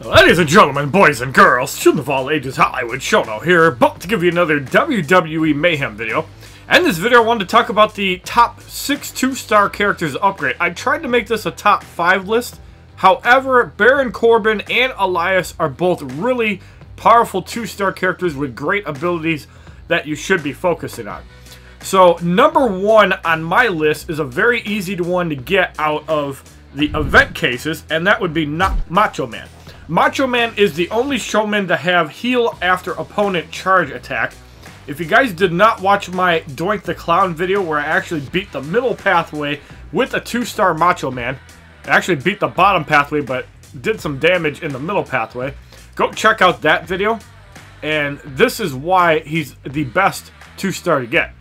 Ladies and gentlemen, boys and girls, children of all ages, HollywoodShono here, about to give you another WWE Mayhem video. And in this video, I wanted to talk about the top 6 2-star characters to upgrade. I tried to make this a top 5 list. However, Baron Corbin and Elias are both really powerful 2-star characters with great abilities that you should be focusing on. So, number 1 on my list is a very easy one to get out of the event cases, and that would be Macho Man. Macho Man is the only showman to have heal after opponent charge attack. If you guys did not watch my Doink the Clown video where I actually beat the middle pathway with a 2-star Macho Man, I actually beat the bottom pathway but did some damage in the middle pathway, go check out that video. And this is why he's the best 2-star to get.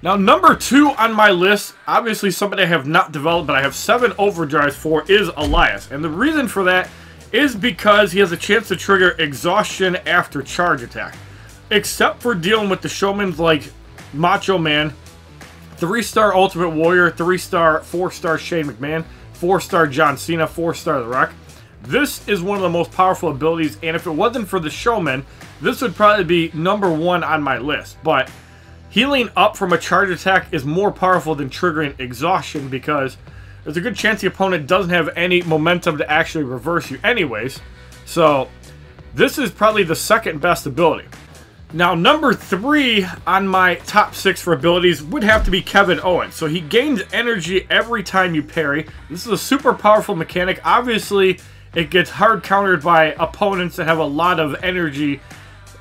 Now, number 2 on my list, obviously somebody I have not developed but I have 7 overdrives for, is Elias. And the reason for that is because he has a chance to trigger exhaustion after charge attack. Except for dealing with the showmans like Macho Man, 3-star Ultimate Warrior, 3-star, 4-star Shane McMahon, 4-star John Cena, 4-star The Rock. This is one of the most powerful abilities, and if it wasn't for the showman, this would probably be number 1 on my list. But healing up from a charge attack is more powerful than triggering exhaustion because there's a good chance the opponent doesn't have any momentum to actually reverse you anyways. So, this is probably the second best ability. Now, number 3 on my top 6 for abilities would have to be Kevin Owens. So, he gains energy every time you parry. This is a super powerful mechanic. Obviously, it gets hard countered by opponents that have a lot of energy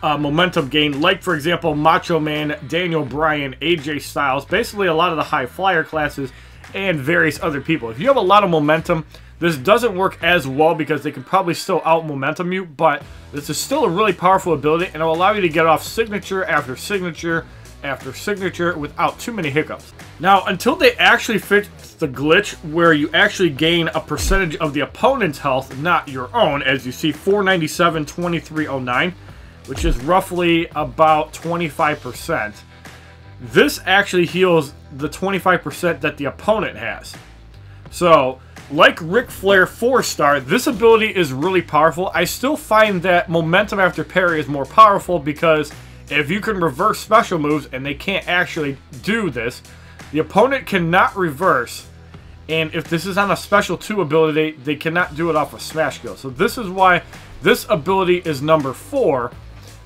momentum gain. Like, for example, Macho Man, Daniel Bryan, AJ Styles. Basically, a lot of the high flyer classes and various other people. If you have a lot of momentum, this doesn't work as well because they can probably still out-momentum you, but this is still a really powerful ability, and it will allow you to get off signature after signature after signature without too many hiccups. Now, until they actually fix the glitch where you actually gain a percentage of the opponent's health, not your own, as you see 497, 2309, which is roughly about 25%. This actually heals the 25% that the opponent has. So, like Ric Flair 4-star, this ability is really powerful. I still find that momentum after parry is more powerful because if you can reverse special moves and they can't actually do this, the opponent cannot reverse. And if this is on a special 2 ability, they cannot do it off a smash kill. So this is why this ability is number 4.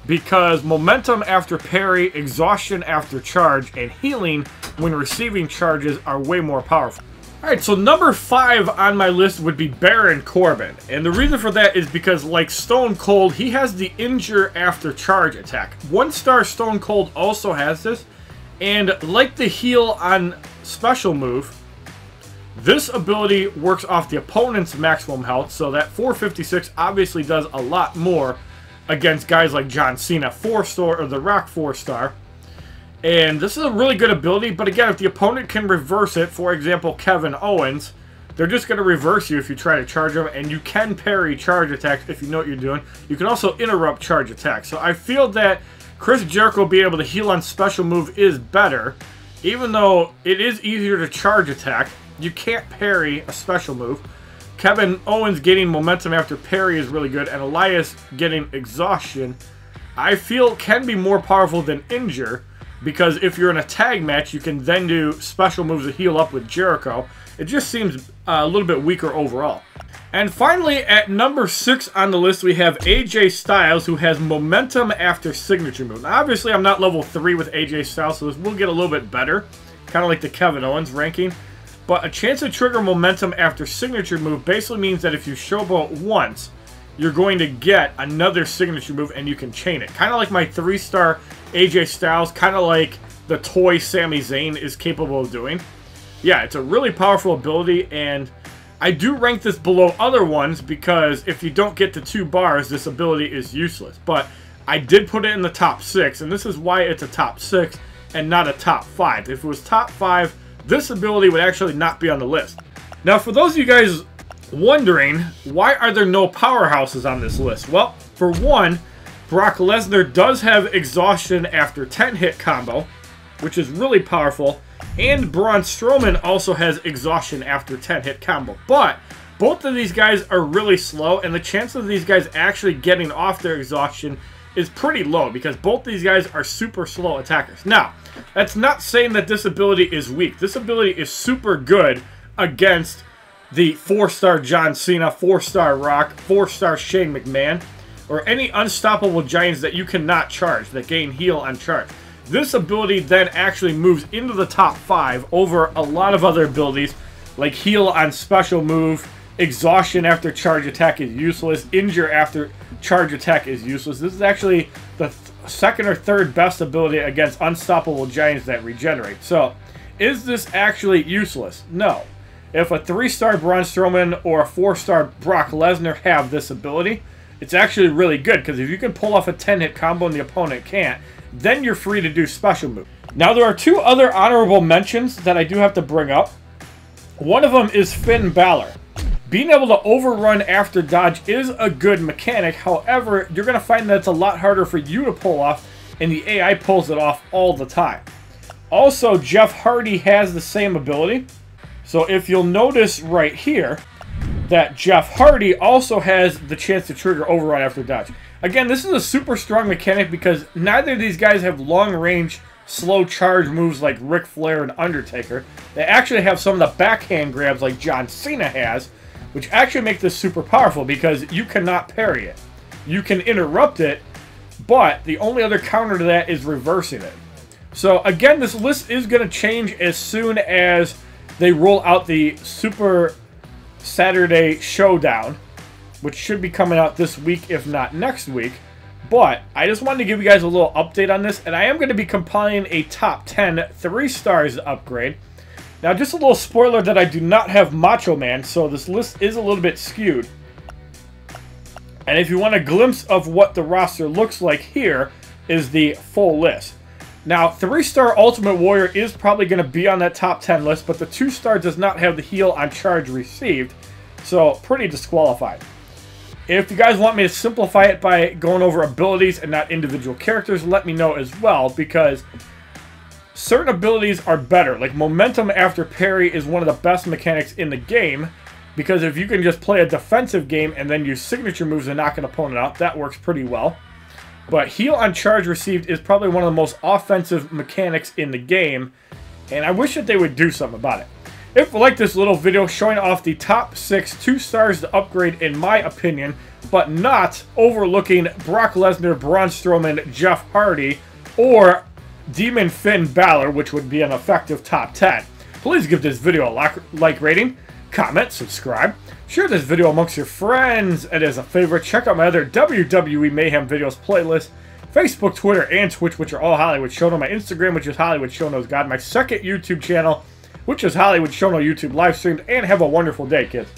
Because momentum after parry, exhaustion after charge, and healing when receiving charges are way more powerful. Alright, so number 5 on my list would be Baron Corbin. And the reason for that is because, like Stone Cold, he has the injure after charge attack. 1-star Stone Cold also has this. And like the heal on special move, this ability works off the opponent's maximum health. So that 456 obviously does a lot more against guys like John Cena 4-star or The Rock 4-star. And this is a really good ability, but again, if the opponent can reverse it, for example, Kevin Owens, they're just going to reverse you if you try to charge them, and you can parry charge attacks if you know what you're doing. You can also interrupt charge attacks. So I feel that Chris Jericho being able to heal on special move is better. Even though it is easier to charge attack, you can't parry a special move. Kevin Owens getting momentum after parry is really good, and Elias getting exhaustion, I feel, can be more powerful than injure, because if you're in a tag match, you can then do special moves to heal up with Jericho. It just seems a little bit weaker overall. And finally, at number 6 on the list, we have AJ Styles, who has momentum after signature move. Now, obviously, I'm not level 3 with AJ Styles, so this will get a little bit better, kind of like the Kevin Owens ranking. But a chance to trigger momentum after signature move basically means that if you showboat once, you're going to get another signature move and you can chain it. Kind of like my 3-star AJ Styles, kind of like the toy Sami Zayn is capable of doing. Yeah, it's a really powerful ability, and I do rank this below other ones because if you don't get to 2 bars, this ability is useless. But I did put it in the top 6, and this is why it's a top 6 and not a top 5. If it was top 5, this ability would actually not be on the list. Now, for those of you guys wondering, why are there no powerhouses on this list? Well, for one, Brock Lesnar does have exhaustion after 10-hit combo, which is really powerful. And Braun Strowman also has exhaustion after 10-hit combo. But Both of these guys are really slow, and the chance of these guys actually getting off their exhaustion is pretty low because both these guys are super slow attackers. Now, that's not saying that this ability is weak. This ability is super good against the 4-star John Cena, 4-star Rock, 4-star Shane McMahon, or any unstoppable giants that you cannot charge, that gain heal on charge. This ability then actually moves into the top 5 over a lot of other abilities, like heal on special move, exhaustion after charge attack is useless, injure after charge attack is useless. This is actually the second or third best ability against unstoppable giants that regenerate. So, is this actually useless? No. If a 3-star Braun Strowman or a 4-star Brock Lesnar have this ability, it's actually really good, because if you can pull off a 10-hit combo and the opponent can't, then you're free to do special move. Now, there are 2 other honorable mentions that I do have to bring up. One of them is Finn Balor. Being able to overrun after dodge is a good mechanic. However, you're going to find that it's a lot harder for you to pull off, and the AI pulls it off all the time. Also, Jeff Hardy has the same ability. So if you'll notice right here, that Jeff Hardy also has the chance to trigger overrun after dodge. Again, this is a super strong mechanic because neither of these guys have long-range, slow charge moves like Ric Flair and Undertaker. They actually have some of the backhand grabs like John Cena has, which actually make this super powerful because you cannot parry it. You can interrupt it, but the only other counter to that is reversing it. So again, this list is going to change as soon as they roll out the Super Saturday Showdown, which should be coming out this week, if not next week. But I just wanted to give you guys a little update on this, and I am going to be compiling a top 10 3 stars upgrade. Now, just a little spoiler that I do not have Macho Man, so this list is a little bit skewed. And if you want a glimpse of what the roster looks like, here is the full list. Now, 3-star Ultimate Warrior is probably going to be on that top 10 list, but the 2-star does not have the heal on charge received, so pretty disqualified. If you guys want me to simplify it by going over abilities and not individual characters, let me know as well, because certain abilities are better. Like momentum after parry is one of the best mechanics in the game, because if you can just play a defensive game and then use signature moves and knock an opponent out, that works pretty well. But heal on charge received is probably one of the most offensive mechanics in the game, and I wish that they would do something about it. If you like this little video showing off the top 6 2 stars to upgrade in my opinion, but not overlooking Brock Lesnar, Braun Strowman, Jeff Hardy, or Demon Finn Balor, which would be an effective top 10, please give this video a like rating, comment, subscribe, share this video amongst your friends, and as a favorite, check out my other WWE Mayhem videos playlist, Facebook, Twitter, and Twitch, which are all HollywoodShono, my Instagram, which is HollywoodShono's God, my second YouTube channel, which is HollywoodShono YouTube live streamed, and have a wonderful day, kids.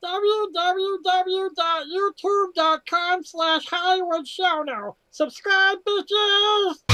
www.youtube.com/HollywoodShono. Subscribe, bitches!